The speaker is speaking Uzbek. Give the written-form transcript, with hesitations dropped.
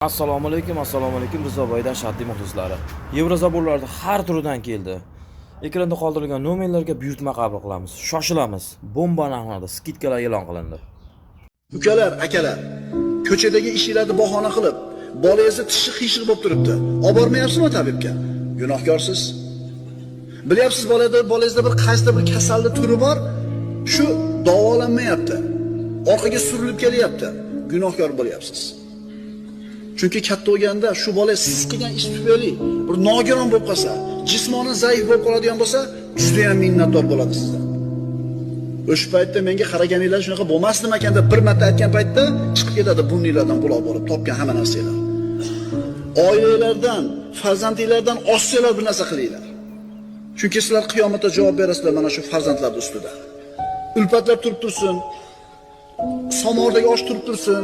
Assalomu alaykum Rizoboydan shartli muxlislari. Yevrozaborlarda har turidan keldi. Ekranda qoldirilgan nomerlarga buyurtma qabul qilamiz. Shoshilamiz. Bomba narxida skidkalar e'lon qilindi. Ukalar, akalar, ko'chadagi ishlarni bahona qilib, bolangizni tishi qiyshiq bo'lib turibdi. Olib bormayapsizmi tabibga? Gunohkorsiz. Bilyapsiz, bolangizda bir qaysidir bir kasallik turi bor, shu davolanmayapti. Orqaga surilib kelyapti. Gunohkor bo'lyapsiz. Chunki katta bo'lganda shu bola siz qilgan ish tufayli bir nogiron bo'lib qolsa, jismonan zaif bo'lib qoladigan bo'lsa, juda ham minnatdor bo'ladi sizdan. O'sha paytda menga qaraganinglar shunaqa bo'lmasdim ekan deb bir marta aytgan paytda chiqib ketadi buninglardan buloq bo'lib topgan hamma narsalar. Oilalardan, farzandinglardan ossanglar bir narsa qilinglar. Chunki sizlar qiyomatda javob berasizlar mana shu farzandlar ustida. Ulpatlab turib tursin, somordagi osh turib tursin,